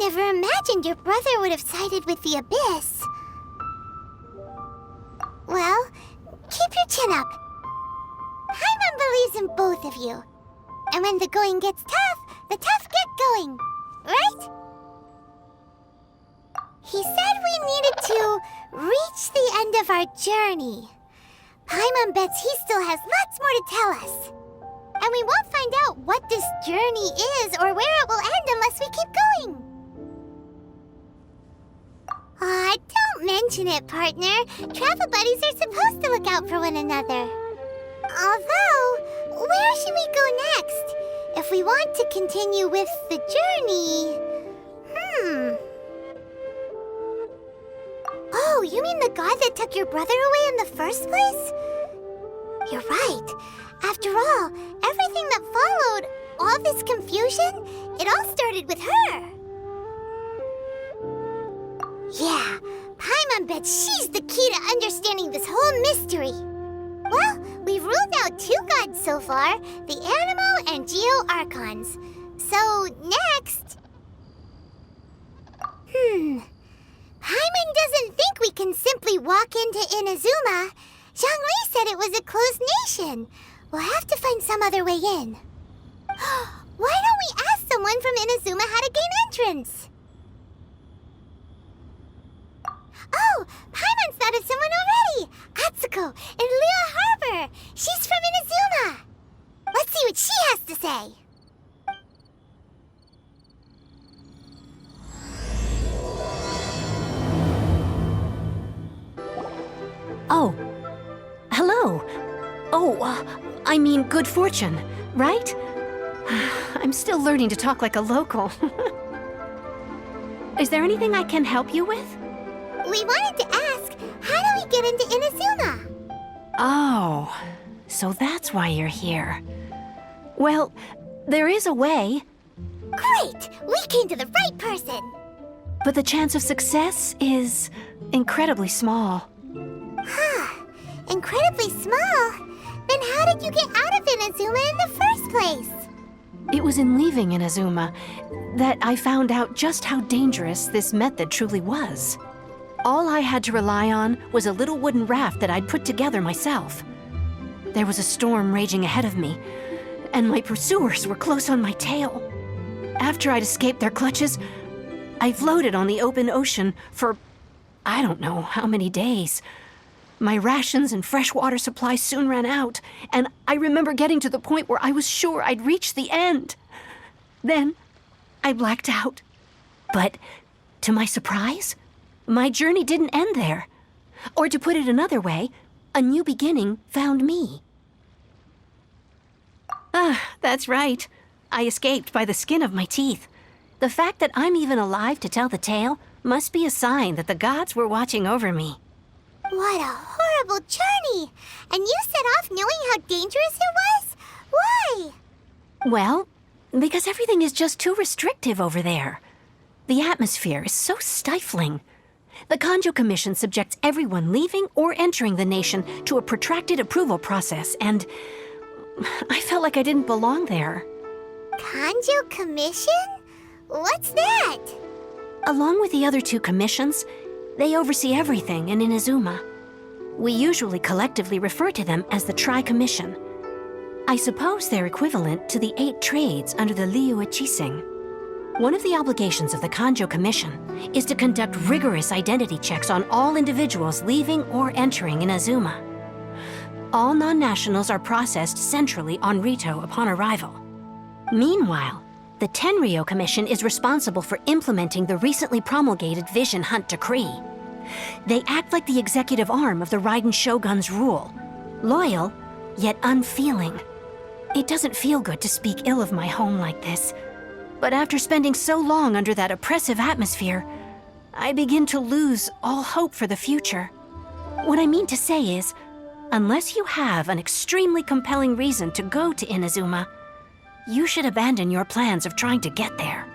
never imagined your brother would have sided with the abyss. Well, keep your chin up. Paimon believes in both of you. And when the going gets tough, the tough get going. Right? He said we needed to reach the end of our journey. Paimon bets he still has lots more to tell us. And we won't find out what this journey is or where it will end unless we keep going. Aw, don't mention it, partner. Travel buddies are supposed to look out for one another. Although, where should we go next? If we want to continue with the journey... Oh, you mean the god that took your brother away in the first place? You're right. After all, everything that followed, all this confusion, it all started with her. Yeah, Paimon bets she's the key to understanding this whole mystery. Well, we've ruled out 2 gods so far, the Animo and Geo Archons. So, next... Paimon doesn't think we can simply walk into Inazuma. Zhongli said it was a closed nation. We'll have to find some other way in. Why don't we ask someone from Inazuma how to gain entrance? Oh, Paimon's thought of someone already! Atsuko in Liyue Harbor! She's from Inazuma! Let's see what she has to say. Oh, hello. Oh, I mean good fortune, right? I'm still learning to talk like a local. Is there anything I can help you with? We wanted to ask, how do we get into Inazuma? Oh, so that's why you're here. Well, there is a way. Great! We came to the right person! But the chance of success is incredibly small. Incredibly small? Then how did you get out of Inazuma in the first place? It was in leaving Inazuma that I found out just how dangerous this method truly was. All I had to rely on was a little wooden raft that I'd put together myself. There was a storm raging ahead of me, and my pursuers were close on my tail. After I'd escaped their clutches, I floated on the open ocean for I don't know how many days. My rations and freshwater supplies soon ran out, and I remember getting to the point where I was sure I'd reached the end. Then, I blacked out. But, to my surprise, my journey didn't end there. Or to put it another way, a new beginning found me. That's right. I escaped by the skin of my teeth. The fact that I'm even alive to tell the tale must be a sign that the gods were watching over me. What a horrible journey! And you set off knowing how dangerous it was? Why? Well, because everything is just too restrictive over there. The atmosphere is so stifling. The Kanjo Commission subjects everyone leaving or entering the nation to a protracted approval process, and I felt like I didn't belong there. Kanjo Commission? What's that? Along with the other 2 commissions, they oversee everything in Inazuma. We usually collectively refer to them as the Tri-Commission. I suppose they're equivalent to the 8 trades under the Liyue Qixing. One of the obligations of the Kanjo Commission is to conduct rigorous identity checks on all individuals leaving or entering Inazuma. All non-nationals are processed centrally on Rito upon arrival. Meanwhile, the Tenryo Commission is responsible for implementing the recently promulgated Vision Hunt Decree. They act like the executive arm of the Raiden Shogun's rule, loyal, yet unfeeling. It doesn't feel good to speak ill of my home like this, but after spending so long under that oppressive atmosphere, I begin to lose all hope for the future. What I mean to say is, unless you have an extremely compelling reason to go to Inazuma, you should abandon your plans of trying to get there.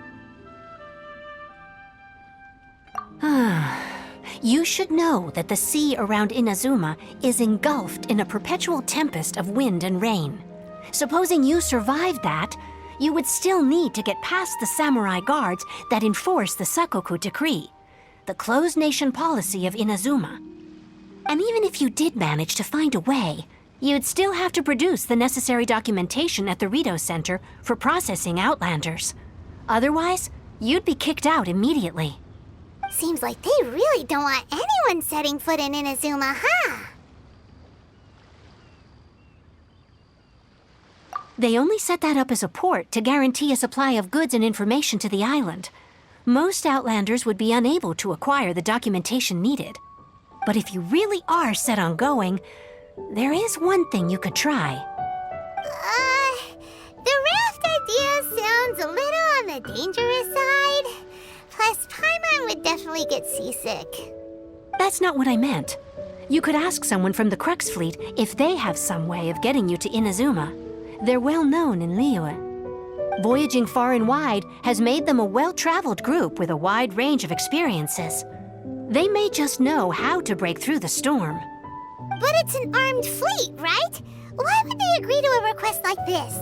You should know that the sea around Inazuma is engulfed in a perpetual tempest of wind and rain. Supposing you survived that, you would still need to get past the samurai guards that enforce the Sakoku Decree, the closed nation policy of Inazuma. And even if you did manage to find a way, you'd still have to produce the necessary documentation at the Rito Center for processing Outlanders. Otherwise, you'd be kicked out immediately. Seems like they really don't want anyone setting foot in Inazuma, huh? They only set that up as a port to guarantee a supply of goods and information to the island. Most Outlanders would be unable to acquire the documentation needed. But if you really are set on going, there is one thing you could try. The raft idea sounds a little on the dangerous side. Plus, Paimon would definitely get seasick. That's not what I meant. You could ask someone from the Crux Fleet if they have some way of getting you to Inazuma. They're well known in Liyue. Voyaging far and wide has made them a well-traveled group with a wide range of experiences. They may just know how to break through the storm. But it's an armed fleet, right? Why would they agree to a request like this?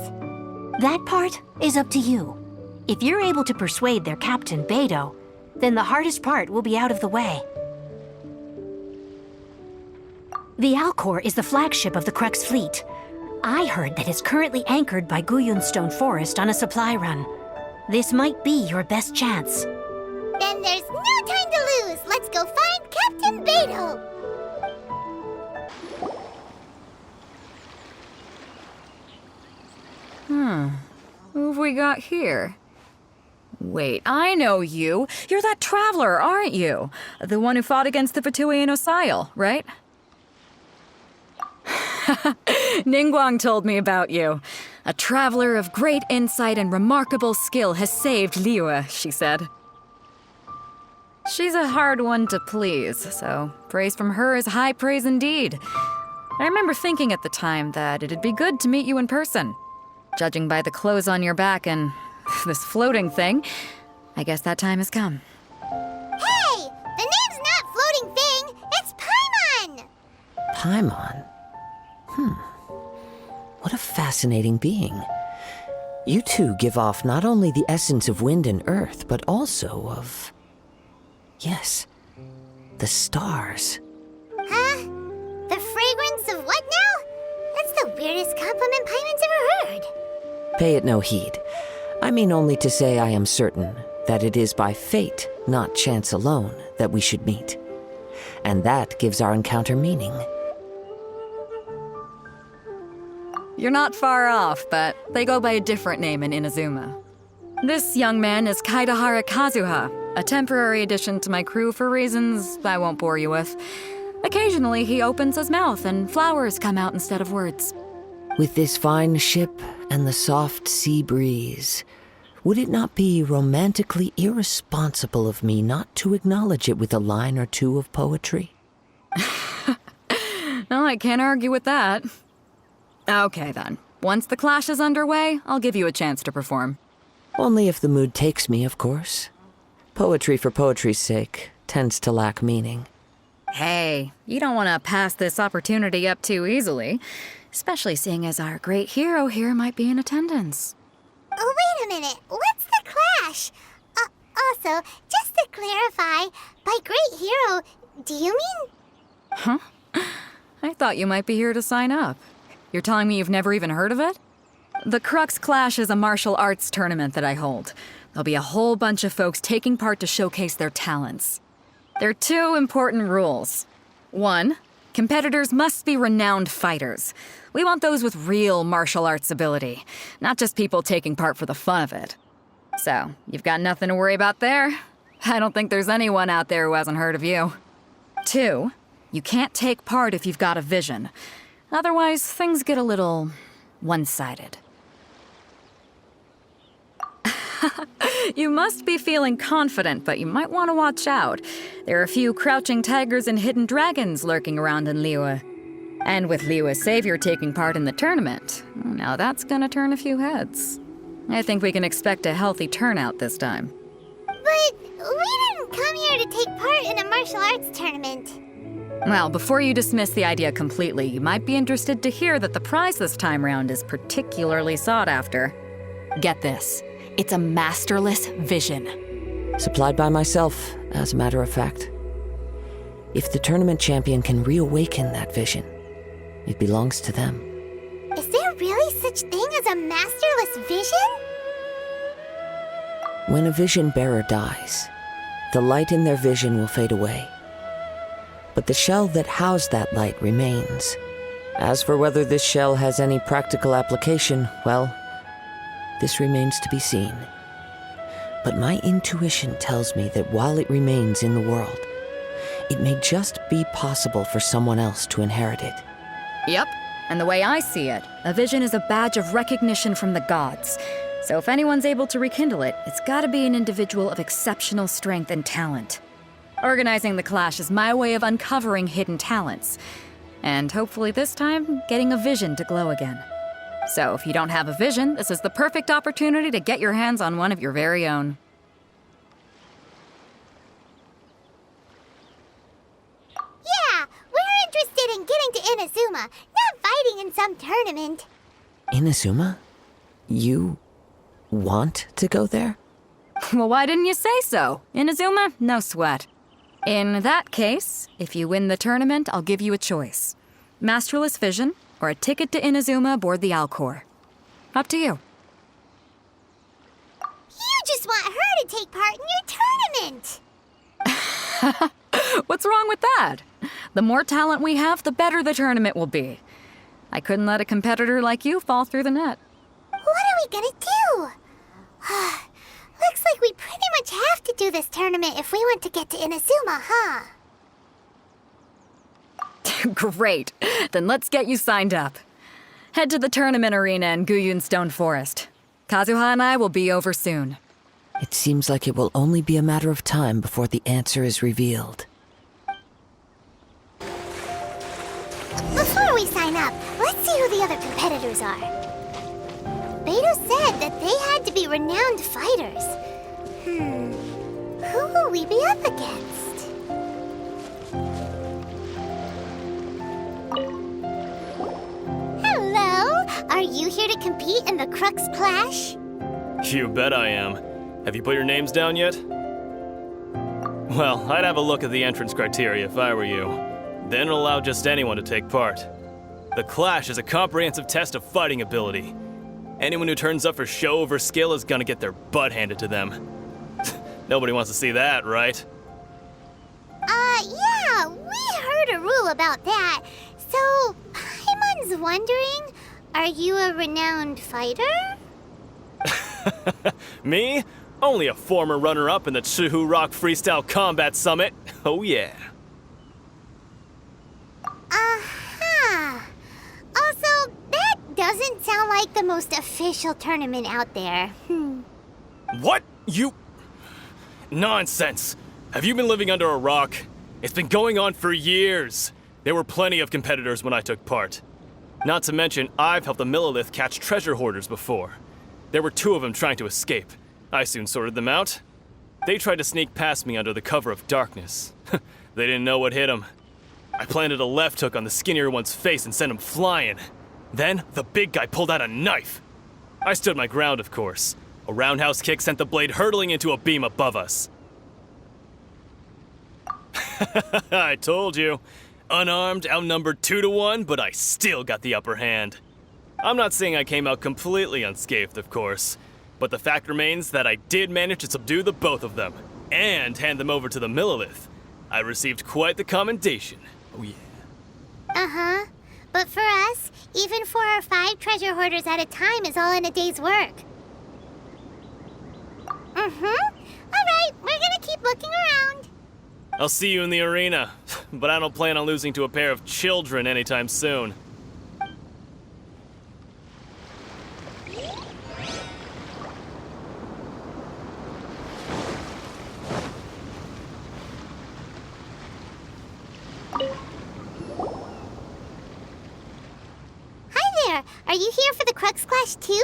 That part is up to you. If you're able to persuade their captain, Bэй Dou, then the hardest part will be out of the way. The Alcor is the flagship of the Crux Fleet. I heard that it's currently anchored by Guyun Stone Forest on a supply run. This might be your best chance. Then there's no time to lose. Let's go find Captain Bэй Dou. Who have we got here? Wait, I know you. You're that traveler, aren't you? The one who fought against the Fatui and Osile, right? Ningguang told me about you. A traveler of great insight and remarkable skill has saved Liyue, she said. She's a hard one to please, so praise from her is high praise indeed. I remember thinking at the time that it'd be good to meet you in person. Judging by the clothes on your back and this floating thing, I guess that time has come. Hey! The name's not Floating Thing, it's Paimon! Paimon? What a fascinating being. You two give off not only the essence of wind and earth, but also of... yes, the stars. Huh? The fragrance of what now? That's the weirdest compliment Paimon's ever heard. Pay it no heed. I mean only to say I am certain that it is by fate, not chance alone, that we should meet. And that gives our encounter meaning. You're not far off, but they go by a different name in Inazuma. This young man is Kaidahara Kazuha, a temporary addition to my crew for reasons I won't bore you with. Occasionally, he opens his mouth and flowers come out instead of words. With this fine ship and the soft sea breeze, would it not be romantically irresponsible of me not to acknowledge it with a line or two of poetry? No, I can't argue with that. Okay then. Once the clash is underway, I'll give you a chance to perform. Only if the mood takes me, of course. Poetry for poetry's sake tends to lack meaning. Hey, you don't want to pass this opportunity up too easily, especially seeing as our great hero here might be in attendance. Oh, wait a minute. What's the clash? Also, just to clarify, by great hero, do you mean... Huh? I thought you might be here to sign up. You're telling me you've never even heard of it? The Crux Clash is a martial arts tournament that I hold. There'll be a whole bunch of folks taking part to showcase their talents. There are two important rules. 1, competitors must be renowned fighters. We want those with real martial arts ability, not just people taking part for the fun of it. So, you've got nothing to worry about there. I don't think there's anyone out there who hasn't heard of you. 2, you can't take part if you've got a vision. Otherwise, things get a little one-sided. You must be feeling confident, but you might want to watch out. There are a few crouching tigers and hidden dragons lurking around in Liyue. And with Liyue's savior taking part in the tournament, now that's gonna turn a few heads. I think we can expect a healthy turnout this time. But we didn't come here to take part in a martial arts tournament. Well, before you dismiss the idea completely, you might be interested to hear that the prize this time round is particularly sought after. Get this. It's a masterless vision. Supplied by myself, as a matter of fact. If the tournament champion can reawaken that vision, it belongs to them. Is there really such thing as a masterless vision? When a vision bearer dies, the light in their vision will fade away. But the shell that housed that light remains. As for whether this shell has any practical application, well, this remains to be seen. But my intuition tells me that while it remains in the world, it may just be possible for someone else to inherit it. Yep. And the way I see it, a vision is a badge of recognition from the gods. So if anyone's able to rekindle it, it's gotta be an individual of exceptional strength and talent. Organizing the clash is my way of uncovering hidden talents. And hopefully this time, getting a vision to glow again. So if you don't have a vision, this is the perfect opportunity to get your hands on one of your very own. Yeah, we're interested in getting to Inazuma, not fighting in some tournament. Inazuma? You want to go there? Well, why didn't you say so? Inazuma? No sweat. In that case, if you win the tournament, I'll give you a choice. Masterless Vision, or a ticket to Inazuma aboard the Alcor. Up to you. You just want her to take part in your tournament. What's wrong with that? The more talent we have, the better the tournament will be. I couldn't let a competitor like you fall through the net. What are we gonna do? Looks like we pretty much have to do this tournament if we want to get to Inazuma, huh? Great. Then let's get you signed up. Head to the tournament arena in Guyun Stone Forest. Kazuha and I will be over soon. It seems like it will only be a matter of time before the answer is revealed. Before we sign up, let's see who the other competitors are. Bэй Dou said that they had to be renowned fighters. Who will we be up against? Hello! Are you here to compete in the Crux Clash? You bet I am. Have you put your names down yet? Well, I'd have a look at the entrance criteria if I were you. Then allow just anyone to take part. The Clash is a comprehensive test of fighting ability. Anyone who turns up for show over skill is gonna get their butt handed to them. Nobody wants to see that, right? Yeah, we heard a rule about that. So, Paimon's wondering, are you a renowned fighter? Me? Only a former runner-up in the Chihou Rock Freestyle Combat Summit. Oh yeah. Also, that doesn't sound like the most official tournament out there. What? You... Nonsense. Have you been living under a rock? It's been going on for years. There were plenty of competitors when I took part. Not to mention, I've helped the Millilith catch treasure hoarders before. There were 2 of them trying to escape. I soon sorted them out. They tried to sneak past me under the cover of darkness. They didn't know what hit them. I planted a left hook on the skinnier one's face and sent him flying. Then, the big guy pulled out a knife. I stood my ground, of course. A roundhouse kick sent the blade hurtling into a beam above us. I told you. Unarmed, outnumbered 2-1, but I still got the upper hand. I'm not saying I came out completely unscathed, of course. But the fact remains that I did manage to subdue the both of them, and hand them over to the Millilith. I received quite the commendation. Oh yeah. But for us, even 4 or 5 treasure hoarders at a time is all in a day's work. Alright, we're gonna keep looking around. I'll see you in the arena, but I don't plan on losing to a pair of children anytime soon. Are you here for the Crux Clash too?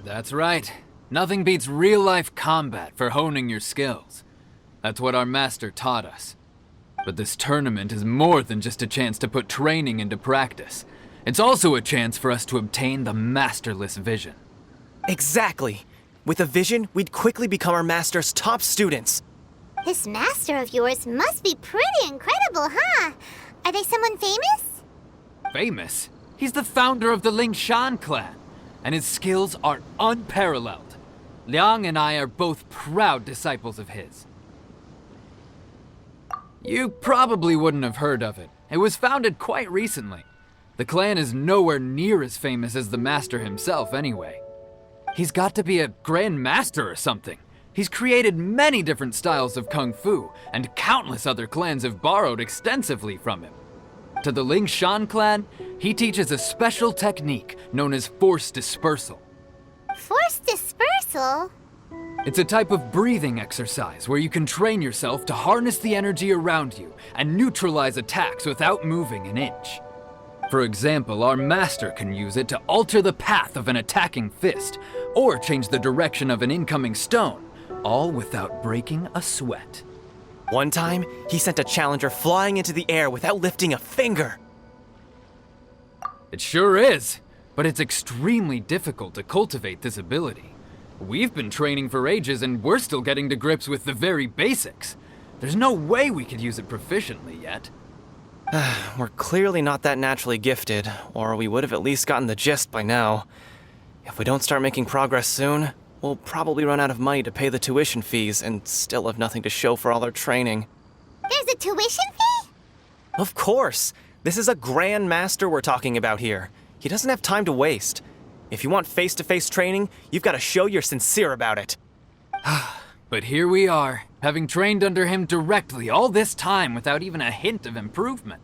That's right. Nothing beats real-life combat for honing your skills. That's what our master taught us. But this tournament is more than just a chance to put training into practice. It's also a chance for us to obtain the masterless vision. Exactly. With a vision, we'd quickly become our master's top students. This master of yours must be pretty incredible, huh? Are they someone famous? Famous? He's the founder of the Lingshan clan, and his skills are unparalleled. Liang and I are both proud disciples of his. You probably wouldn't have heard of it. It was founded quite recently. The clan is nowhere near as famous as the master himself anyway. He's got to be a grand master or something. He's created many different styles of kung fu, and countless other clans have borrowed extensively from him. To the Lingshan clan, he teaches a special technique known as force dispersal. Force dispersal? It's a type of breathing exercise where you can train yourself to harness the energy around you and neutralize attacks without moving an inch. For example, our master can use it to alter the path of an attacking fist, or change the direction of an incoming stone, all without breaking a sweat. One time, he sent a challenger flying into the air without lifting a finger. It sure is, but it's extremely difficult to cultivate this ability. We've been training for ages and we're still getting to grips with the very basics. There's no way we could use it proficiently yet. We're clearly not that naturally gifted, or we would have at least gotten the gist by now. If we don't start making progress soon, we'll probably run out of money to pay the tuition fees and still have nothing to show for all our training. There's a tuition fee? Of course! This is a grand master we're talking about here. He doesn't have time to waste. If you want face-to-face training, you've got to show you're sincere about it. But here we are, having trained under him directly all this time without even a hint of improvement.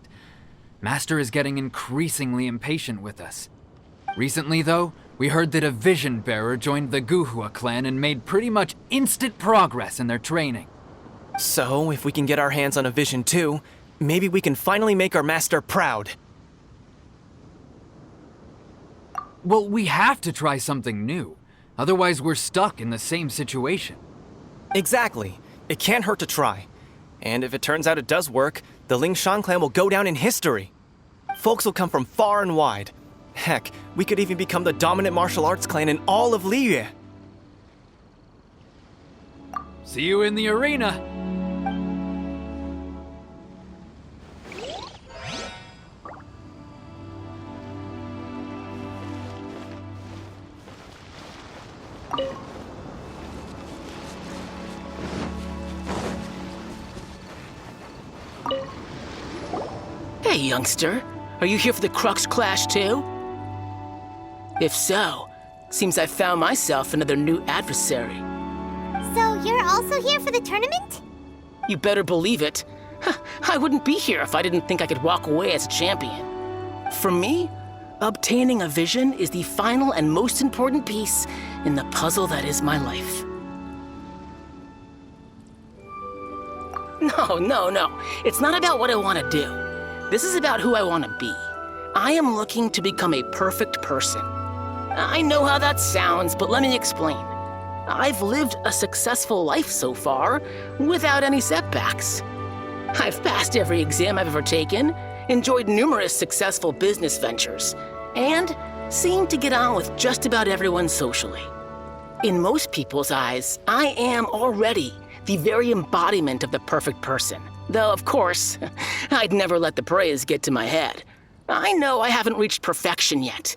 Master is getting increasingly impatient with us. Recently, though, we heard that a vision bearer joined the Guhua clan and made pretty much instant progress in their training. So, if we can get our hands on a vision too, maybe we can finally make our master proud. Well, we have to try something new. Otherwise, we're stuck in the same situation. Exactly. It can't hurt to try. And if it turns out it does work, the Lingshan clan will go down in history. Folks will come from far and wide. Heck, we could even become the dominant martial arts clan in all of Liyue. See you in the arena! Hey, youngster. Are you here for the Crux Clash too? If so, seems I found myself another new adversary. So you're also here for the tournament? You better believe it. I wouldn't be here if I didn't think I could walk away as a champion. For me, obtaining a vision is the final and most important piece in the puzzle that is my life. No. It's not about what I want to do. This is about who I want to be. I am looking to become a perfect person. I know how that sounds, but let me explain. I've lived a successful life so far, without any setbacks. I've passed every exam I've ever taken, enjoyed numerous successful business ventures, and seem to get on with just about everyone socially. In most people's eyes, I am already the very embodiment of the perfect person. Though, of course, I'd never let the praise get to my head. I know I haven't reached perfection yet,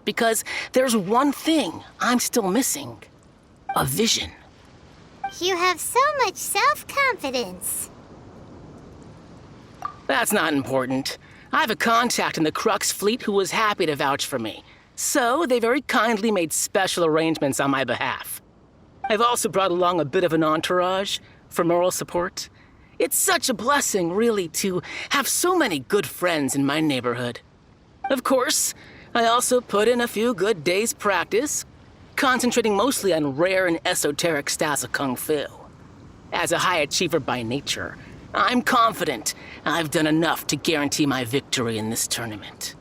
because there's one thing I'm still missing. A vision. You have so much self-confidence. That's not important. I have a contact in the Crux fleet who was happy to vouch for me, so they very kindly made special arrangements on my behalf. I've also brought along a bit of an entourage for moral support. It's such a blessing, really, to have so many good friends in my neighborhood. Of course, I also put in a few good days' practice, concentrating mostly on rare and esoteric styles of kung fu. As a high achiever by nature, I'm confident I've done enough to guarantee my victory in this tournament.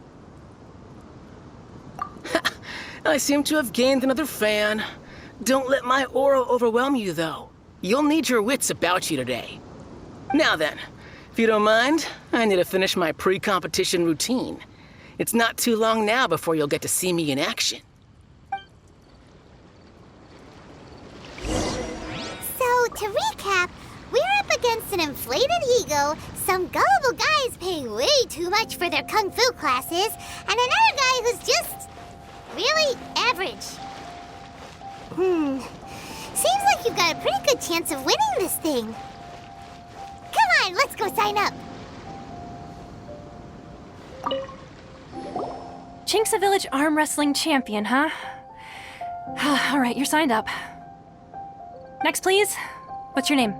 I seem to have gained another fan. Don't let my aura overwhelm you, though. You'll need your wits about you today. Now then, if you don't mind, I need to finish my pre-competition routine. It's not too long now before you'll get to see me in action. But to recap, we're up against an inflated ego, some gullible guys paying way too much for their kung fu classes, and another guy who's just really average. Seems like you've got a pretty good chance of winning this thing. Come on, let's go sign up. Chink's a village arm wrestling champion, huh? All right, you're signed up. Next, please. What's your name?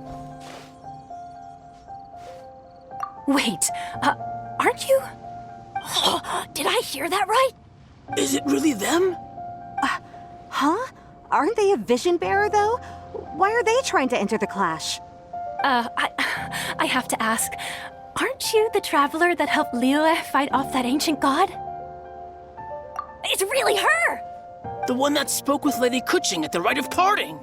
Wait, aren't you? Did I hear that right? Is it really them? Huh? Aren't they a vision bearer, though? Why are they trying to enter the clash? I have to ask, aren't you the traveler that helped Liyue fight off that ancient god? It's really her! The one that spoke with Lady Kuching at the rite of parting.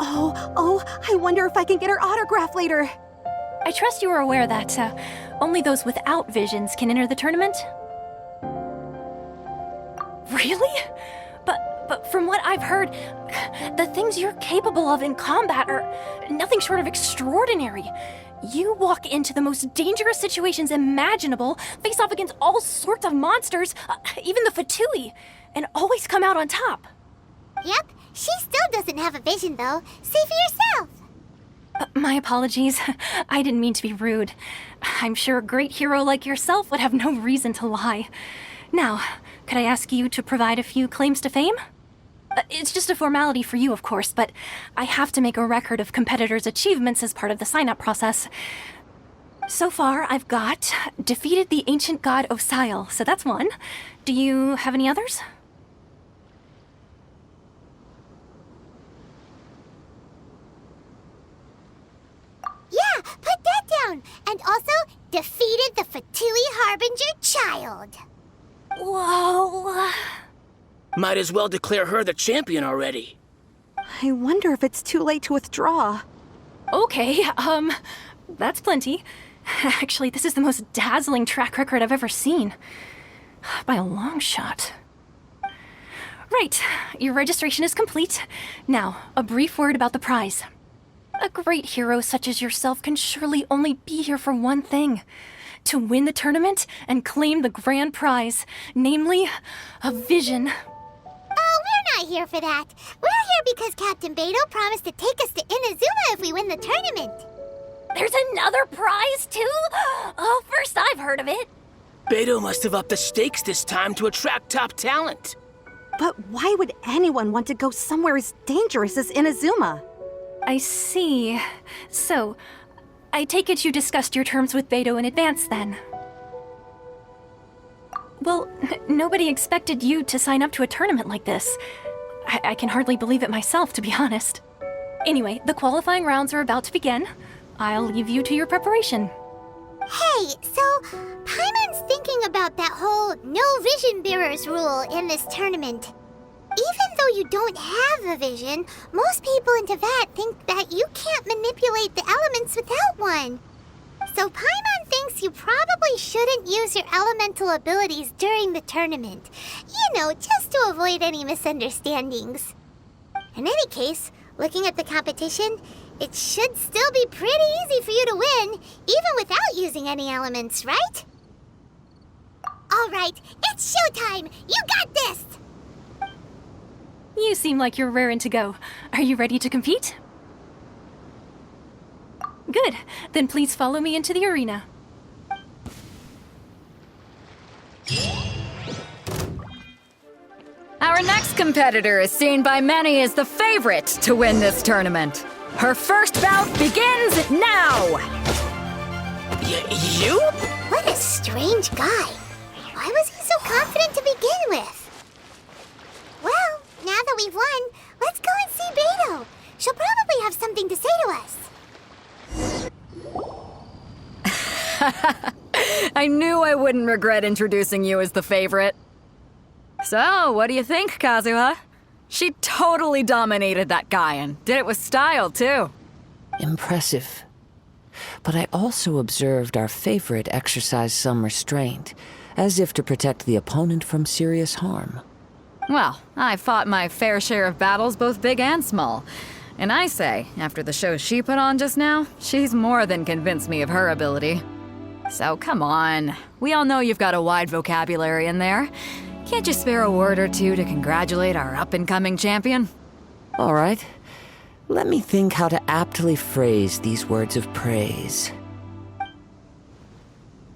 Oh, I wonder if I can get her autograph later. I trust you are aware that only those without visions can enter the tournament? Really? But from what I've heard, the things you're capable of in combat are nothing short of extraordinary. You walk into the most dangerous situations imaginable, face off against all sorts of monsters, even the Fatui, and always come out on top. Yep, she still doesn't have a vision, though. See for yourself. My apologies. I didn't mean to be rude. I'm sure a great hero like yourself would have no reason to lie. Now, could I ask you to provide a few claims to fame? It's just a formality for you, of course, but I have to make a record of competitors' achievements as part of the sign-up process. So far, I've got defeated the ancient god Osile, so that's one. Do you have any others? Yeah, put that down. And also, defeated the Fatui Harbinger child. Whoa. Might as well declare her the champion already. I wonder if it's too late to withdraw. Okay, that's plenty. Actually, this is the most dazzling track record I've ever seen. By a long shot. Right, your registration is complete. Now, a brief word about the prize. A great hero such as yourself can surely only be here for one thing. To win the tournament and claim the grand prize, namely, a vision. Oh, we're not here for that. We're here because Captain Bэй Dou promised to take us to Inazuma if we win the tournament. There's another prize, too? Oh, first I've heard of it. Bэй Dou must have upped the stakes this time to attract top talent. But why would anyone want to go somewhere as dangerous as Inazuma? I see. So, I take it you discussed your terms with Bэй Dou in advance, then? Well, nobody expected you to sign up to a tournament like this. I can hardly believe it myself, to be honest. Anyway, the qualifying rounds are about to begin. I'll leave you to your preparation. Hey, so Paimon's thinking about that whole no vision bearers rule in this tournament. Even though you don't have a vision, most people in Teyvat think that you can't manipulate the elements without one. So Paimon thinks you probably shouldn't use your elemental abilities during the tournament. You know, just to avoid any misunderstandings. In any case, looking at the competition, it should still be pretty easy for you to win, even without using any elements, right? All right, it's showtime! You got this! You seem like you're raring to go. Are you ready to compete? Good. Then please follow me into the arena. Our next competitor is seen by many as the favorite to win this tournament. Her first bout begins now! You? What a strange guy. Why was he so confident to begin with? Well, now that we've won, let's go and see Bэй Dou. She'll probably have something to say to us. I knew I wouldn't regret introducing you as the favorite. So, what do you think, Kazuha? She totally dominated that guy and did it with style, too. Impressive. But I also observed our favorite exercise some restraint, as if to protect the opponent from serious harm. Well, I fought my fair share of battles, both big and small. And I say, after the show she put on just now, she's more than convinced me of her ability. So come on, we all know you've got a wide vocabulary in there. Can't you spare a word or two to congratulate our up-and-coming champion? All right. Let me think how to aptly phrase these words of praise.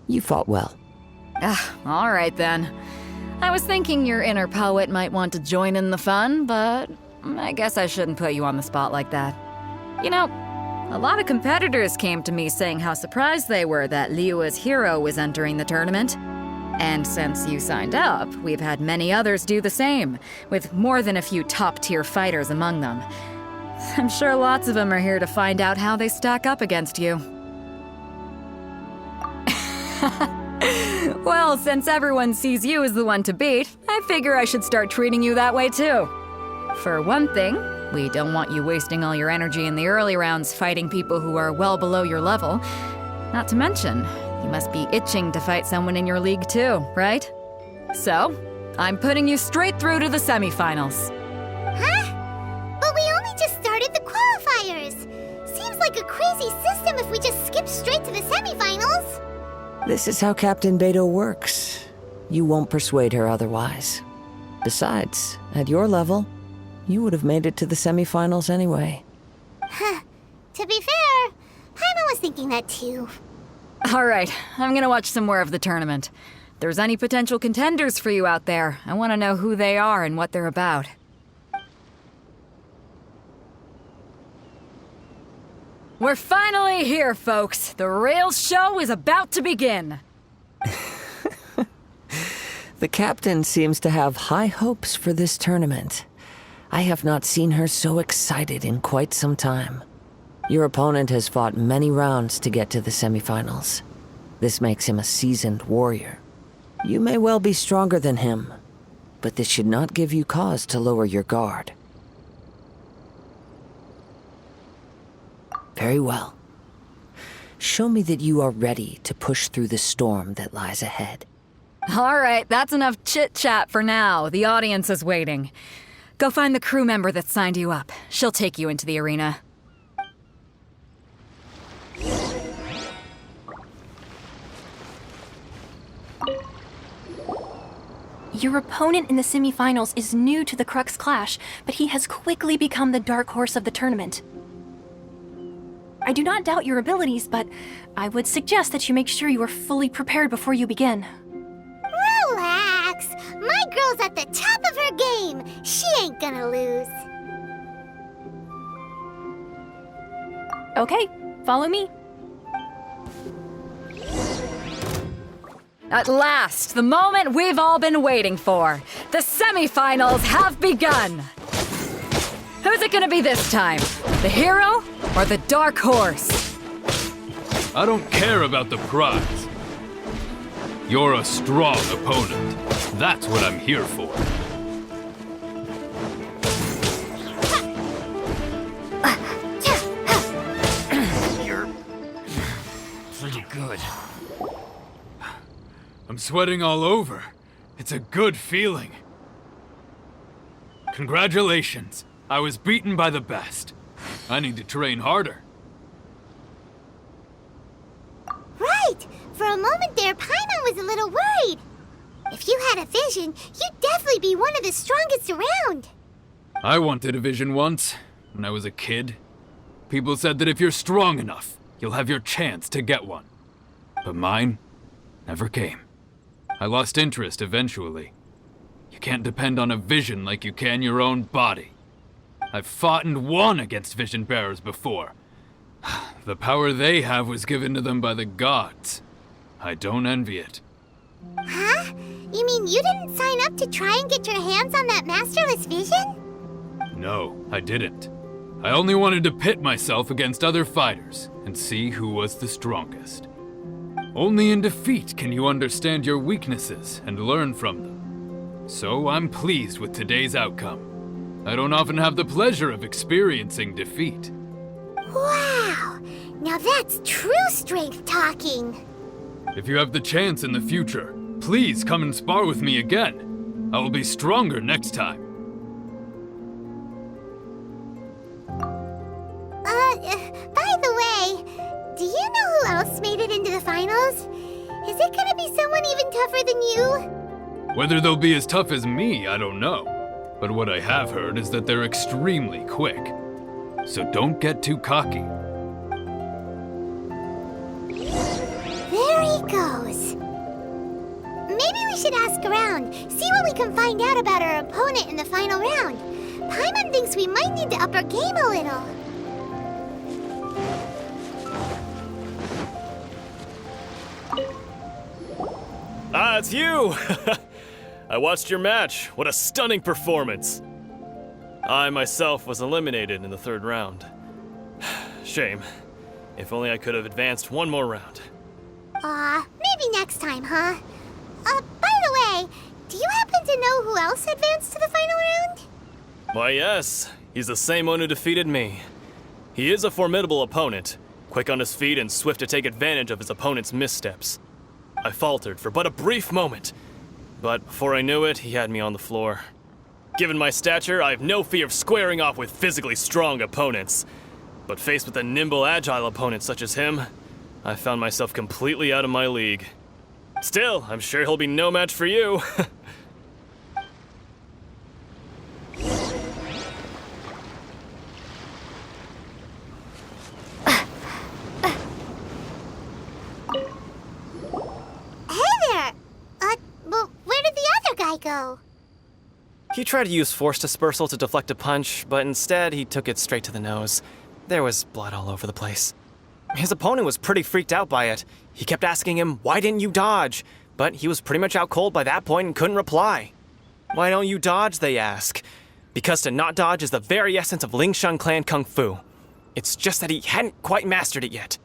You fought well. All right then. I was thinking your inner poet might want to join in the fun, but I guess I shouldn't put you on the spot like that. You know, a lot of competitors came to me saying how surprised they were that Liyue's hero was entering the tournament. And since you signed up, we've had many others do the same, with more than a few top-tier fighters among them. I'm sure lots of them are here to find out how they stack up against you. Well, since everyone sees you as the one to beat, I figure I should start treating you that way too. For one thing, we don't want you wasting all your energy in the early rounds fighting people who are well below your level. Not to mention, you must be itching to fight someone in your league too, right? So, I'm putting you straight through to the semifinals. Huh? But we only just started the qualifiers. Seems like a crazy system if we just skip straight to the semifinals. This is how Captain Bэй Dou works. You won't persuade her otherwise. Besides, at your level, you would have made it to the semifinals anyway. Huh. To be fair, Paimon was thinking that too. All right, I'm gonna watch some more of the tournament. If there's any potential contenders for you out there, I want to know who they are and what they're about. We're finally here, folks. The real show is about to begin. The captain seems to have high hopes for this tournament. I have not seen her so excited in quite some time. Your opponent has fought many rounds to get to the semifinals. This makes him a seasoned warrior. You may well be stronger than him, but this should not give you cause to lower your guard. Very well. Show me that you are ready to push through the storm that lies ahead. All right, that's enough chit-chat for now. The audience is waiting. Go find the crew member that signed you up. She'll take you into the arena. Your opponent in the semifinals is new to the Crux Clash, but he has quickly become the dark horse of the tournament. I do not doubt your abilities, but I would suggest that you make sure you are fully prepared before you begin. Relax. My girl's at the top of her game. She ain't gonna lose. Okay, follow me. At last, the moment we've all been waiting for. The semifinals have begun. Who's it gonna be this time? The hero or the dark horse? I don't care about the prize. You're a strong opponent. That's what I'm here for. You're pretty good. I'm sweating all over. It's a good feeling. Congratulations. I was beaten by the best. I need to train harder. Right. For a moment there, Paimon was a little worried. If you had a vision, you'd definitely be one of the strongest around. I wanted a vision once, when I was a kid. People said that if you're strong enough, you'll have your chance to get one. But mine never came. I lost interest eventually. You can't depend on a vision like you can your own body. I've fought and won against vision bearers before. The power they have was given to them by the gods. I don't envy it. Huh? You mean you didn't sign up to try and get your hands on that masterless vision? No, I didn't. I only wanted to pit myself against other fighters and see who was the strongest. Only in defeat can you understand your weaknesses and learn from them. So I'm pleased with today's outcome. I don't often have the pleasure of experiencing defeat. Wow! Now that's true strength talking. If you have the chance in the future, please come and spar with me again. I will be stronger next time. there be someone even tougher than you? Whether they'll be as tough as me, I don't know. But what I have heard is that they're extremely quick. So don't get too cocky. There he goes. Maybe we should ask around, see what we can find out about our opponent in the final round. Paimon thinks we might need to up our game a little. Ah, it's you! I watched your match. What a stunning performance. I myself was eliminated in the third round. Shame. If only I could have advanced one more round. Maybe next time, huh? By the way, do you happen to know who else advanced to the final round? Why, yes. He's the same one who defeated me. He is a formidable opponent, quick on his feet and swift to take advantage of his opponent's missteps. I faltered for but a brief moment, but before I knew it, he had me on the floor. Given my stature, I have no fear of squaring off with physically strong opponents. But faced with a nimble, agile opponent such as him, I found myself completely out of my league. Still, I'm sure he'll be no match for you. Go. He tried to use force dispersal to deflect a punch, but instead he took it straight to the nose. There was blood all over the place. His opponent was pretty freaked out by it. He kept asking him, "Why didn't you dodge?" But he was pretty much out cold by that point and couldn't reply. "Why don't you dodge?" they ask. Because to not dodge is the very essence of Lingshan clan kung fu. It's just that he hadn't quite mastered it yet.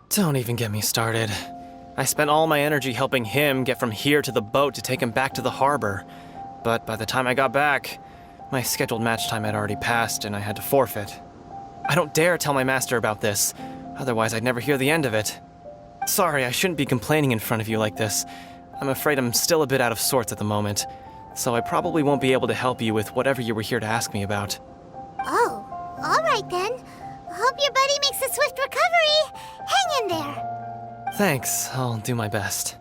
Don't even get me started. I spent all my energy helping him get from here to the boat to take him back to the harbor. But by the time I got back, my scheduled match time had already passed and I had to forfeit. I don't dare tell my master about this, otherwise I'd never hear the end of it. Sorry, I shouldn't be complaining in front of you like this. I'm afraid I'm still a bit out of sorts at the moment, so I probably won't be able to help you with whatever you were here to ask me about. Oh, all right then. Hope your buddy makes a swift recovery. Hang in there. Thanks, I'll do my best.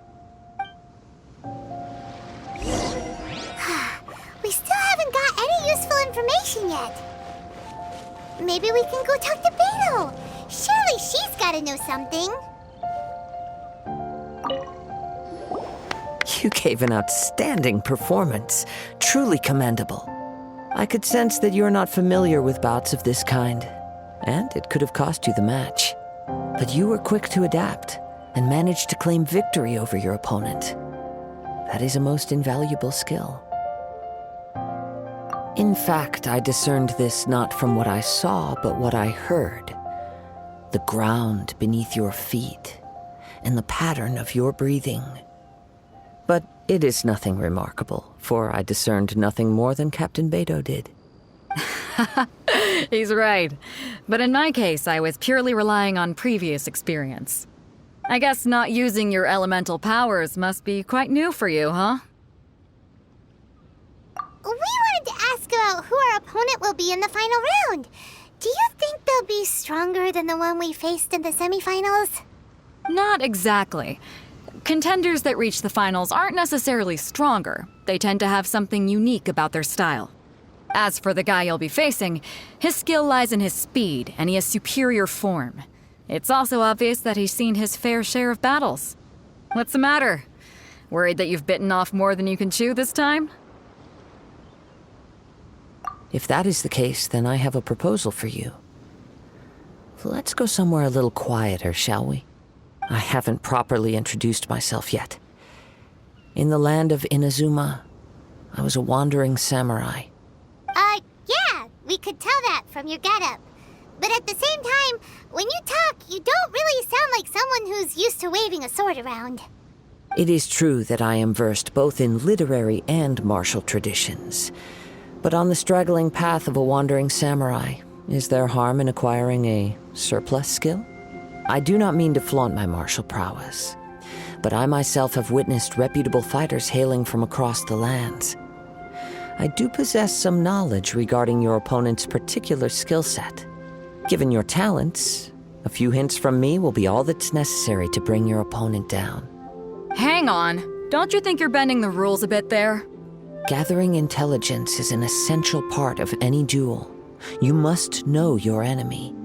We still haven't got any useful information yet. Maybe we can go talk to Bэй Dou. Surely she's gotta know something. You gave an outstanding performance. Truly commendable. I could sense that you're not familiar with bouts of this kind, and it could have cost you the match. But you were quick to adapt and managed to claim victory over your opponent. That is a most invaluable skill. In fact, I discerned this not from what I saw, but what I heard. The ground beneath your feet, and the pattern of your breathing. But it is nothing remarkable, for I discerned nothing more than Captain Bэй Dou did. He's right. But in my case, I was purely relying on previous experience. I guess not using your elemental powers must be quite new for you, huh? We wanted to ask about who our opponent will be in the final round. Do you think they'll be stronger than the one we faced in the semifinals? Not exactly. Contenders that reach the finals aren't necessarily stronger. They tend to have something unique about their style. As for the guy you'll be facing, his skill lies in his speed, and he has superior form. It's also obvious that he's seen his fair share of battles. What's the matter? Worried that you've bitten off more than you can chew this time? If that is the case, then I have a proposal for you. Let's go somewhere a little quieter, shall we? I haven't properly introduced myself yet. In the land of Inazuma, I was a wandering samurai. Yeah, we could tell that from your getup. But at the same time, when you talk, you don't really sound like someone who's used to waving a sword around. It is true that I am versed both in literary and martial traditions. But on the straggling path of a wandering samurai, is there harm in acquiring a surplus skill? I do not mean to flaunt my martial prowess, but I myself have witnessed reputable fighters hailing from across the lands. I do possess some knowledge regarding your opponent's particular skill set. Given your talents, A few hints from me will be all that's necessary to bring your opponent down. Hang on. Don't you think you're bending the rules a bit there? Gathering intelligence is an essential part of any duel. You must know your enemy.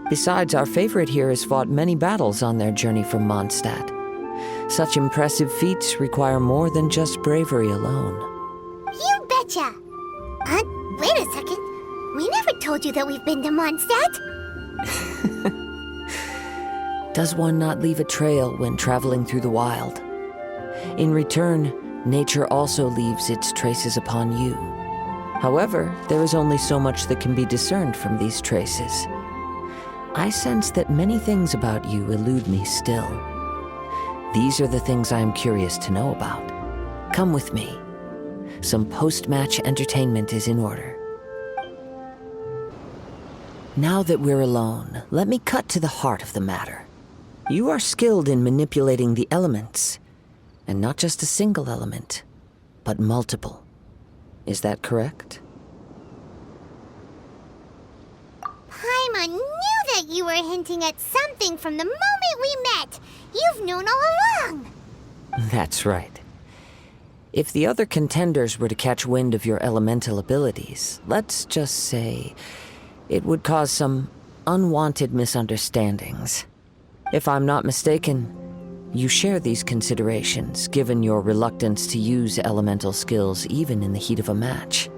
Besides, our favorite here has fought many battles on their journey from Mondstadt. Such impressive feats require more than just bravery alone. You betcha! Wait a second. We never told you that we've been to Mondstadt. Does one not leave a trail when traveling through the wild? In return, nature also leaves its traces upon you. However, there is only so much that can be discerned from these traces. I sense that many things about you elude me still. These are the things I am curious to know about. Come with me. Some post-match entertainment is in order. Now that we're alone, let me cut to the heart of the matter. You are skilled in manipulating the elements, and not just a single element, but multiple. Is that correct? Paimon knew that you were hinting at something from the moment we met. You've known all along. That's right. If the other contenders were to catch wind of your elemental abilities, let's just say it would cause some unwanted misunderstandings. If I'm not mistaken, you share these considerations, given your reluctance to use elemental skills even in the heat of a match.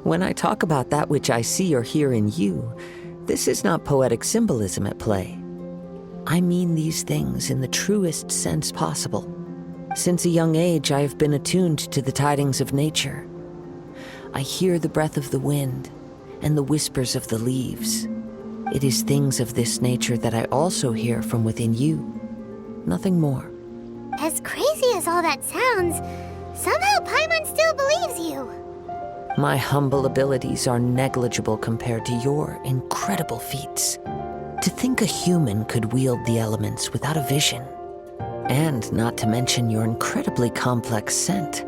When I talk about that which I see or hear in you, this is not poetic symbolism at play. I mean these things in the truest sense possible. Since a young age, I have been attuned to the tidings of nature. I hear the breath of the wind and the whispers of the leaves. It is things of this nature that I also hear from within you. Nothing more. As crazy as all that sounds, somehow Paimon still believes you. My humble abilities are negligible compared to your incredible feats. To think a human could wield the elements without a vision. And not to mention your incredibly complex scent,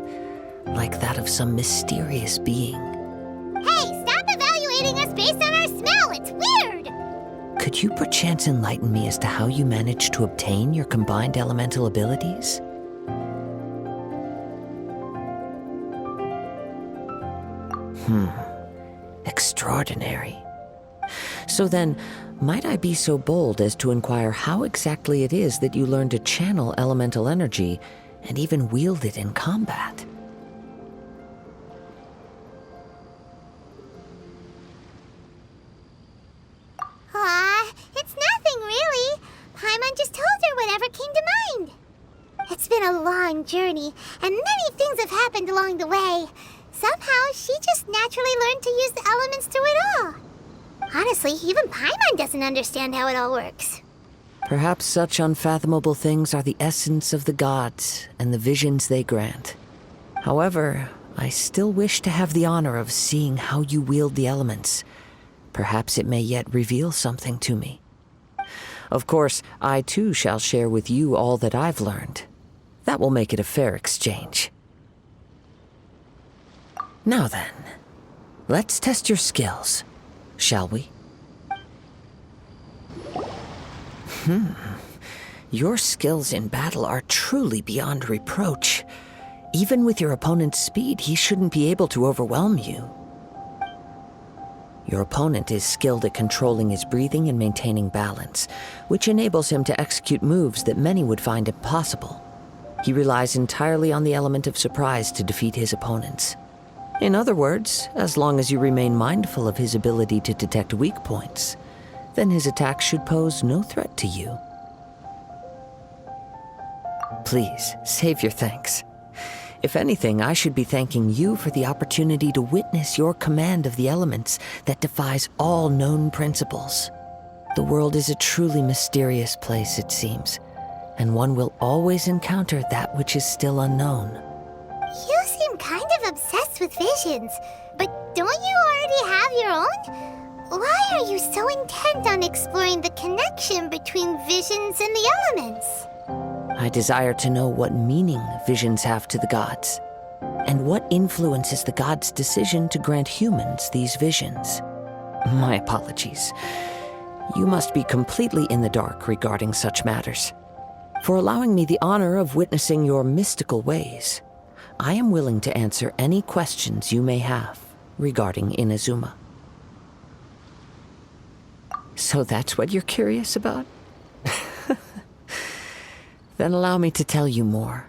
like that of some mysterious being. Hey, stop evaluating us based on our smell! It's weird! Could you perchance enlighten me as to how you managed to obtain your combined elemental abilities? Extraordinary. So then, might I be so bold as to inquire how exactly it is that you learned to channel elemental energy and even wield it in combat? It's nothing really. Paimon just told her whatever came to mind. It's been a long journey, and many things have happened along the way. Somehow, she just naturally learned to use the elements through it all. Honestly, even Paimon doesn't understand how it all works. Perhaps such unfathomable things are the essence of the gods and the visions they grant. However, I still wish to have the honor of seeing how you wield the elements. Perhaps it may yet reveal something to me. Of course, I too shall share with you all that I've learned. That will make it a fair exchange. Now then, let's test your skills, shall we? Your skills in battle are truly beyond reproach. Even with your opponent's speed, he shouldn't be able to overwhelm you. Your opponent is skilled at controlling his breathing and maintaining balance, which enables him to execute moves that many would find impossible. He relies entirely on the element of surprise to defeat his opponents. In other words, as long as you remain mindful of his ability to detect weak points, then his attack should pose no threat to you. Please, save your thanks. If anything, I should be thanking you for the opportunity to witness your command of the elements that defies all known principles. The world is a truly mysterious place, it seems, and one will always encounter that which is still unknown. You seem kind of obsessed with visions, but don't you already have your own? Why are you so intent on exploring the connection between visions and the elements? I desire to know what meaning visions have to the gods, and what influences the gods' decision to grant humans these visions. My apologies. You must be completely in the dark regarding such matters. For allowing me the honor of witnessing your mystical ways, I am willing to answer any questions you may have regarding Inazuma. So that's what you're curious about? Then allow me to tell you more.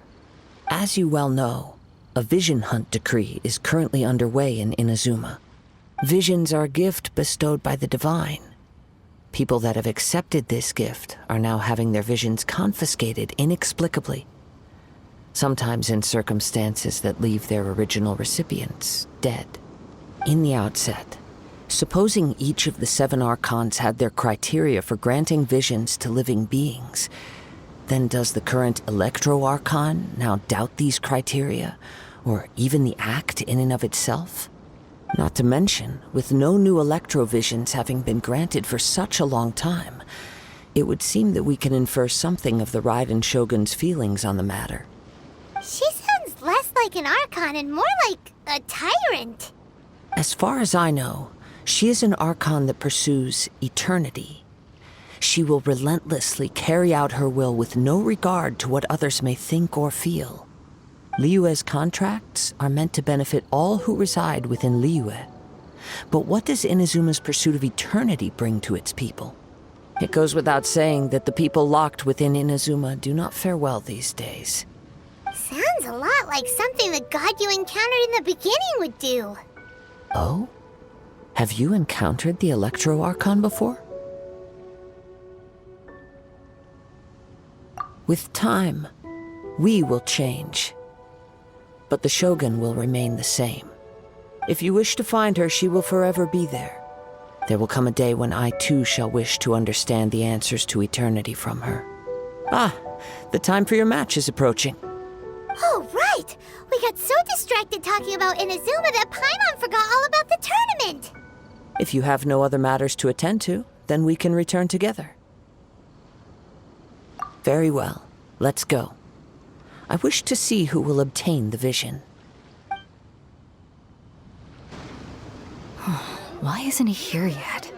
As you well know, a vision hunt decree is currently underway in Inazuma. Visions are a gift bestowed by the divine. People that have accepted this gift are now having their visions confiscated inexplicably, sometimes in circumstances that leave their original recipients dead. In the outset, supposing each of the 7 archons had their criteria for granting visions to living beings, then does the current Electro-Archon now doubt these criteria, or even the act in and of itself? Not to mention, with no new Electro-Visions having been granted for such a long time, it would seem that we can infer something of the Raiden Shogun's feelings on the matter. She sounds less like an Archon and more like a tyrant. As far as I know, she is an Archon that pursues eternity. She will relentlessly carry out her will with no regard to what others may think or feel. Liyue's contracts are meant to benefit all who reside within Liyue. But what does Inazuma's pursuit of eternity bring to its people? It goes without saying that the people locked within Inazuma do not fare well these days. Sounds a lot like something the god you encountered in the beginning would do. Oh? Have you encountered the Electro-Archon before? With time, we will change. But the Shogun will remain the same. If you wish to find her, she will forever be there. There will come a day when I too shall wish to understand the answers to eternity from her. Ah, the time for your match is approaching. Oh, right! We got so distracted talking about Inazuma that Paimon forgot all about the tournament! If you have no other matters to attend to, then we can return together. Very well, let's go. I wish to see who will obtain the vision. Why isn't he here yet?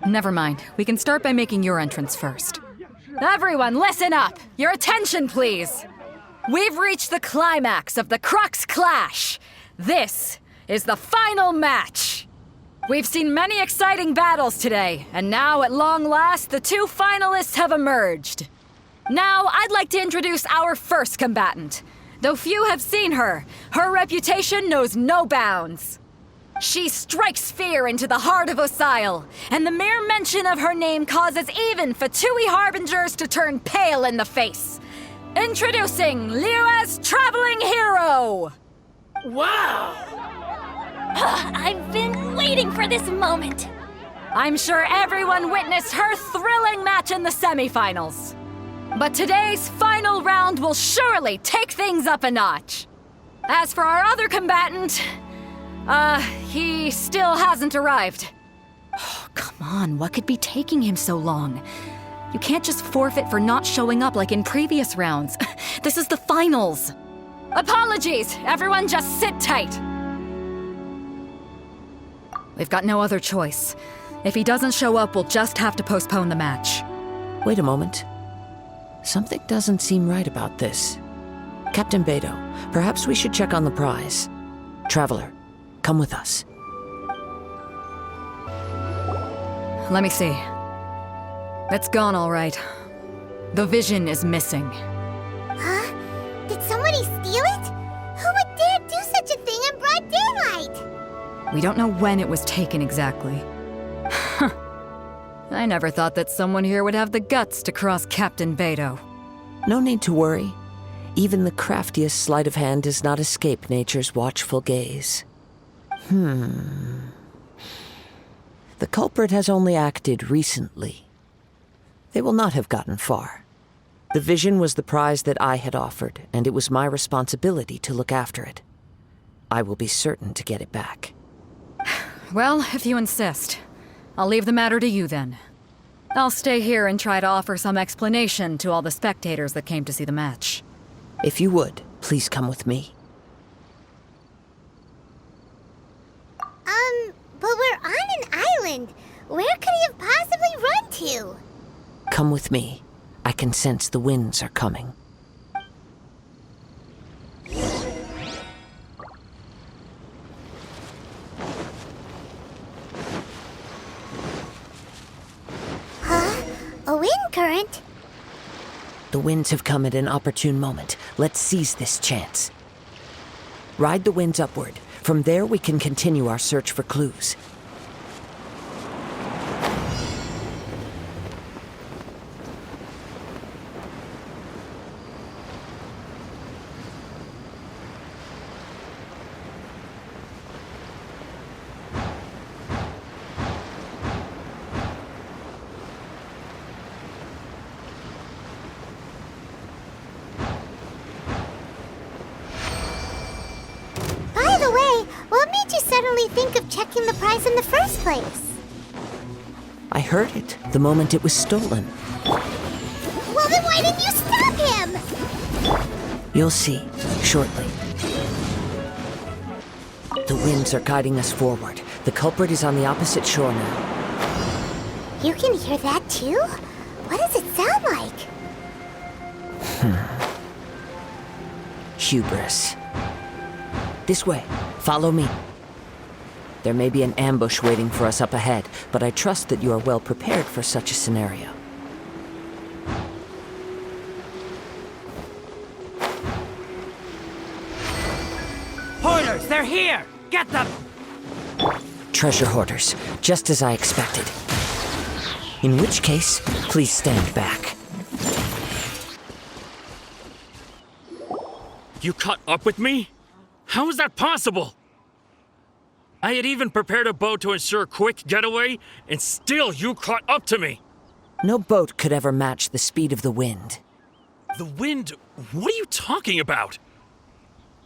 Never mind. We can start by making your entrance first. Everyone, listen up! Your attention, please! We've reached the climax of the Crux Clash! This is the final match! We've seen many exciting battles today, and now, at long last, the 2 finalists have emerged. Now, I'd like to introduce our first combatant. Though few have seen her, her reputation knows no bounds. She strikes fear into the heart of Osile, and the mere mention of her name causes even Fatui Harbingers to turn pale in the face. Introducing Liyue's traveling hero! Wow! I've been waiting for this moment. I'm sure everyone witnessed her thrilling match in the semifinals. But today's final round will surely take things up a notch. As for our other combatant, he still hasn't arrived. Oh, come on, what could be taking him so long? You can't just forfeit for not showing up like in previous rounds. This is the finals. Apologies, everyone just sit tight. We've got no other choice. If he doesn't show up, we'll just have to postpone the match. Wait a moment. Something doesn't seem right about this. Captain Bэй Dou, perhaps we should check on the prize. Traveler, come with us. Let me see. It's gone, all right. The vision is missing. Huh? Did somebody steal it? Who would dare do such a thing in broad daylight? We don't know when it was taken exactly. I never thought that someone here would have the guts to cross Captain Bэй Dou. No need to worry. Even the craftiest sleight of hand does not escape nature's watchful gaze. The culprit has only acted recently. They will not have gotten far. The vision was the prize that I had offered, and it was my responsibility to look after it. I will be certain to get it back. Well, if you insist. I'll leave the matter to you then. I'll stay here and try to offer some explanation to all the spectators that came to see the match. If you would, please come with me. happened? Where could he have possibly run to? Come with me. I can sense the winds are coming. Huh? A wind current? The winds have come at an opportune moment. Let's seize this chance. Ride the winds upward. From there, we can continue our search for clues. By the way, what made you suddenly think of checking the prize in the first place? I heard it the moment it was stolen. Well, then why didn't you stop him? You'll see shortly. The winds are guiding us forward. The culprit is on the opposite shore now. You can hear that too? What does it sound like? Hubris. This way. Follow me. There may be an ambush waiting for us up ahead, but I trust that you are well prepared for such a scenario. Hoarders, they're here! Get them! Treasure hoarders, just as I expected. In which case, please stand back. You caught up with me? How is that possible? I had even prepared a boat to ensure a quick getaway, and still you caught up to me. No boat could ever match the speed of the wind. The wind? What are you talking about?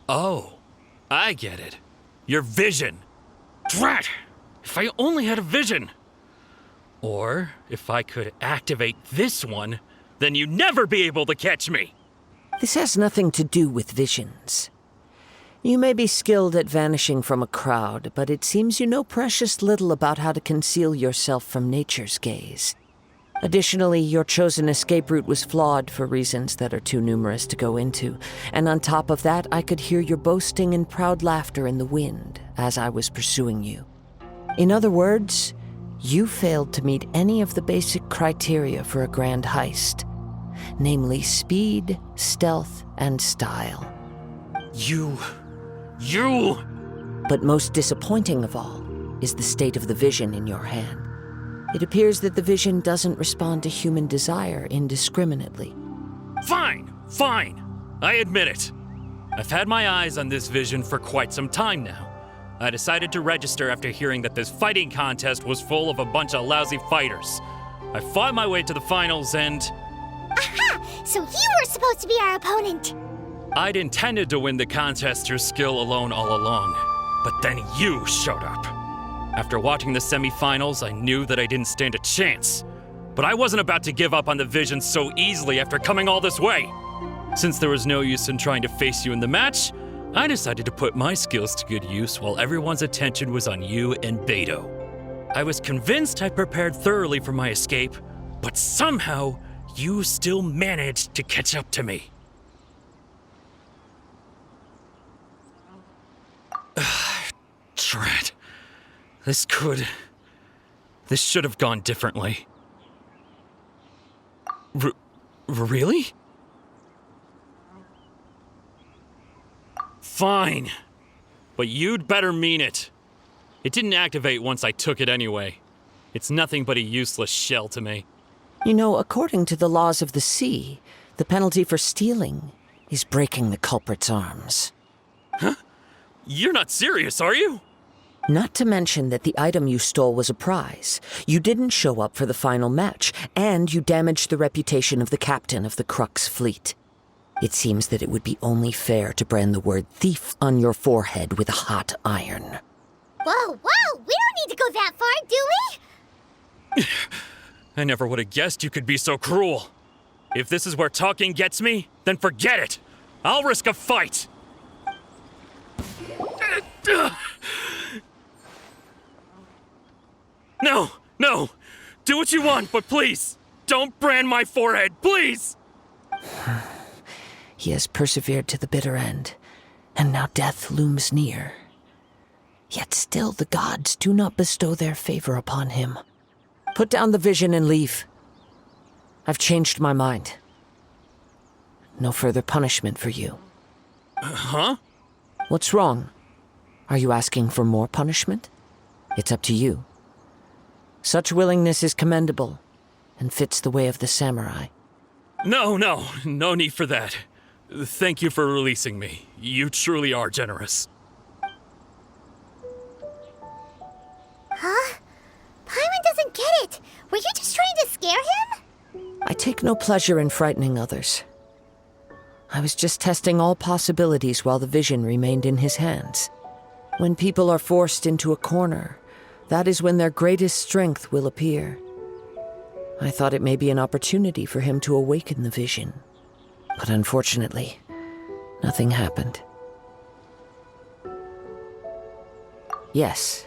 Oh, I get it. Your vision. Drat! If I only had a vision. Or if I could activate this one, then you'd never be able to catch me. This has nothing to do with visions. You may be skilled at vanishing from a crowd, but it seems you know precious little about how to conceal yourself from nature's gaze. Additionally, your chosen escape route was flawed for reasons that are too numerous to go into, and on top of that, I could hear your boasting and proud laughter in the wind as I was pursuing you. In other words, you failed to meet any of the basic criteria for a grand heist, namely speed, stealth, and style. You... But most disappointing of all is the state of the vision in your hand. It appears that the vision doesn't respond to human desire indiscriminately. Fine, fine. I admit it. I've had my eyes on this vision for quite some time now. I decided to register after hearing that this fighting contest was full of a bunch of lousy fighters. I fought my way to the finals and... Aha! So you were supposed to be our opponent! I'd intended to win the contest through skill alone all along, but then you showed up. After watching the semifinals, I knew that I didn't stand a chance. But I wasn't about to give up on the vision so easily after coming all this way. Since there was no use in trying to face you in the match, I decided to put my skills to good use while everyone's attention was on you and Bэй Dou. I was convinced I prepared thoroughly for my escape, but somehow you still managed to catch up to me. Drat. This should have gone differently. Really? Fine. But you'd better mean it. It didn't activate once I took it anyway. It's nothing but a useless shell to me. You know, according to the laws of the sea, the penalty for stealing is breaking the culprit's arms. Huh? You're not serious, are you? Not to mention that the item you stole was a prize. You didn't show up for the final match, and you damaged the reputation of the captain of the Crux fleet. It seems that it would be only fair to brand the word thief on your forehead with a hot iron. Whoa, whoa! We don't need to go that far, do we? I never would have guessed you could be so cruel. If this is where talking gets me, then forget it. I'll risk a fight. No, no! Do what you want, but please, don't brand my forehead, please! He has persevered to the bitter end, and now death looms near. Yet still the gods do not bestow their favor upon him. Put down the vision and leave. I've changed my mind. No further punishment for you. Huh? What's wrong? Are you asking for more punishment? It's up to you. Such willingness is commendable, and fits the way of the samurai. No need for that. Thank you for releasing me. You truly are generous. Huh? Paimon doesn't get it. Were you just trying to scare him? I take no pleasure in frightening others. I was just testing all possibilities while the vision remained in his hands. When people are forced into a corner, that is when their greatest strength will appear. I thought it may be an opportunity for him to awaken the vision. But unfortunately, nothing happened. Yes,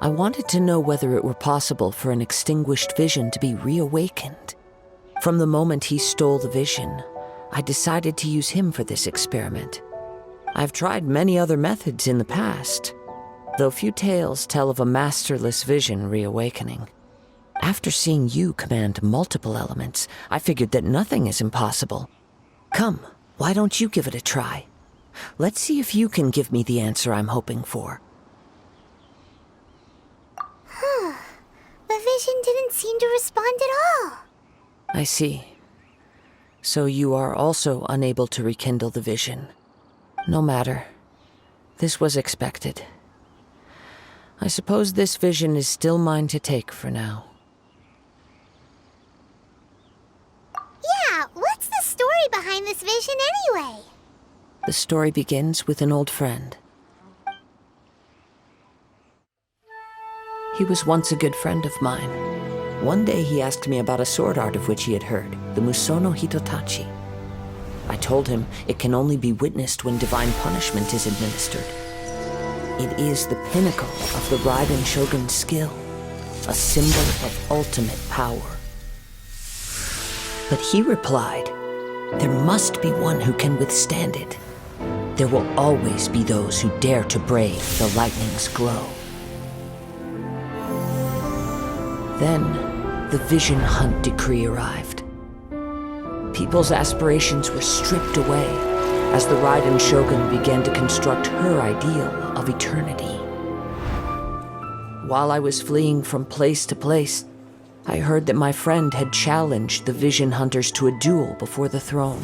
I wanted to know whether it were possible for an extinguished vision to be reawakened. From the moment he stole the vision, I decided to use him for this experiment. I've tried many other methods in the past, though few tales tell of a masterless vision reawakening. After seeing you command multiple elements, I figured that nothing is impossible. Come, why don't you give it a try? Let's see if you can give me the answer I'm hoping for. The vision didn't seem to respond at all. I see. So you are also unable to rekindle the vision. No matter. This was expected. I suppose this vision is still mine to take for now. Yeah, what's the story behind this vision anyway? The story begins with an old friend. He was once a good friend of mine. One day he asked me about a sword art of which he had heard, the Musono Hitotachi. I told him it can only be witnessed when divine punishment is administered. It is the pinnacle of the Raiden Shogun's skill, a symbol of ultimate power. But he replied, there must be one who can withstand it. There will always be those who dare to brave the lightning's glow. Then, the Vision Hunt decree arrived. People's aspirations were stripped away as the Raiden Shogun began to construct her ideal of eternity. While I was fleeing from place to place, I heard that my friend had challenged the Vision Hunters to a duel before the throne.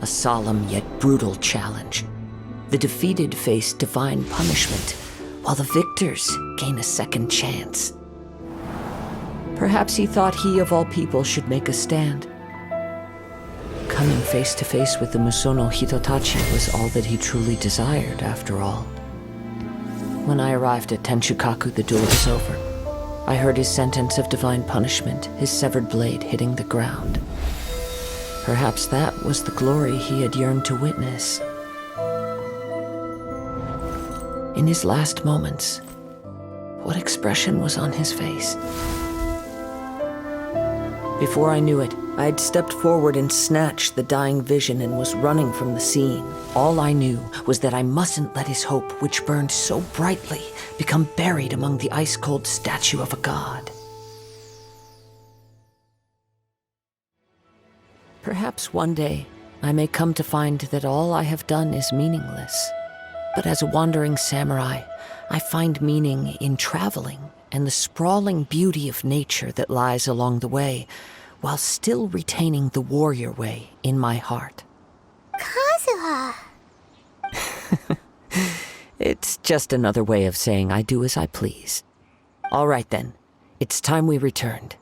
A solemn yet brutal challenge. The defeated face divine punishment, while the victors gain a second chance. Perhaps he thought he of all people should make a stand. Coming face to face with the Musono Hitotachi was all that he truly desired, after all. When I arrived at Tenshukaku, the duel was over. I heard his sentence of divine punishment, his severed blade hitting the ground. Perhaps that was the glory he had yearned to witness. In his last moments, what expression was on his face? Before I knew it, I had stepped forward and snatched the dying vision and was running from the scene. All I knew was that I mustn't let his hope, which burned so brightly, become buried among the ice-cold statue of a god. Perhaps one day I may come to find that all I have done is meaningless. But as a wandering samurai, I find meaning in traveling and the sprawling beauty of nature that lies along the way, while still retaining the warrior way in my heart. Kazuha! It's just another way of saying I do as I please. All right then, it's time we returned.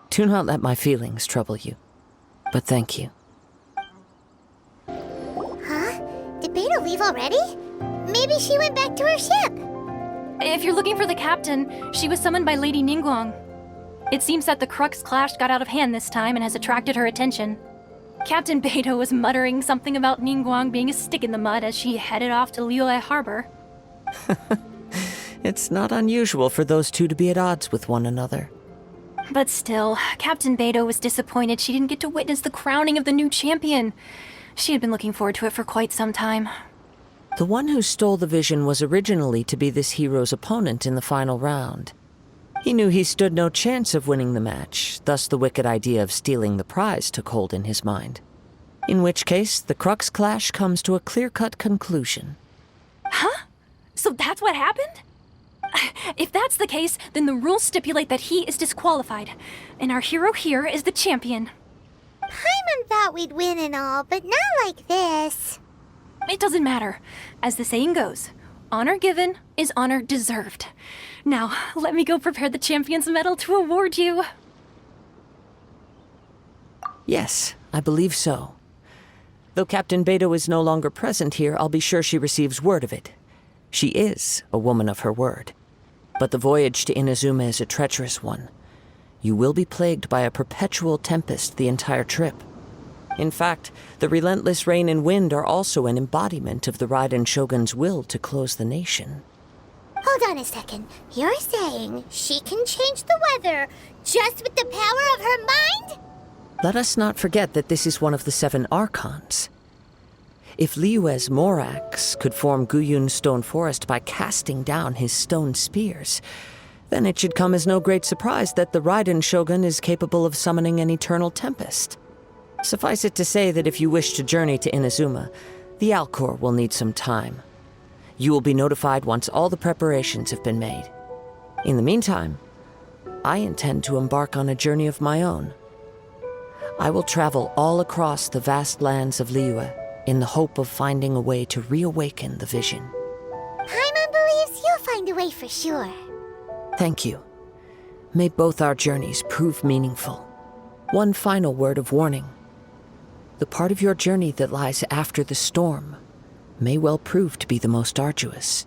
Do not let my feelings trouble you, but thank you. Did Bэй Dou leave already? Maybe she went back to her ship. If you're looking for the captain, she was summoned by Lady Ningguang. It seems that the Crux clash got out of hand this time and has attracted her attention. Captain Bэй Dou was muttering something about Ningguang being a stick in the mud as she headed off to Liyue Harbor. It's not unusual for those two to be at odds with one another. But still, Captain Bэй Dou was disappointed she didn't get to witness the crowning of the new champion. She had been looking forward to it for quite some time. The one who stole the vision was originally to be this hero's opponent in the final round. He knew he stood no chance of winning the match, thus the wicked idea of stealing the prize took hold in his mind. In which case, the Crux clash comes to a clear-cut conclusion. Huh? So that's what happened? If that's the case, then the rules stipulate that he is disqualified, and our hero here is the champion. Paimon thought we'd win and all, but not like this. It doesn't matter. As the saying goes, honor given is honor deserved. Now, let me go prepare the champion's medal to award you. Yes, I believe so. Though Captain Bэй Dou is no longer present here, I'll be sure she receives word of it. She is a woman of her word. But the voyage to Inazuma is a treacherous one. You will be plagued by a perpetual tempest the entire trip. In fact, the relentless rain and wind are also an embodiment of the Raiden Shogun's will to close the nation. Hold on a second. You're saying she can change the weather just with the power of her mind? Let us not forget that this is one of the 7 Archons. If Liyue's Morax could form Guyun's stone forest by casting down his stone spears, then it should come as no great surprise that the Raiden Shogun is capable of summoning an eternal tempest. Suffice it to say that if you wish to journey to Inazuma, the Alcor will need some time. You will be notified once all the preparations have been made. In the meantime, I intend to embark on a journey of my own. I will travel all across the vast lands of Liyue in the hope of finding a way to reawaken the vision. Paimon believes you'll find a way for sure. Thank you. May both our journeys prove meaningful. One final word of warning. The part of your journey that lies after the storm may well prove to be the most arduous.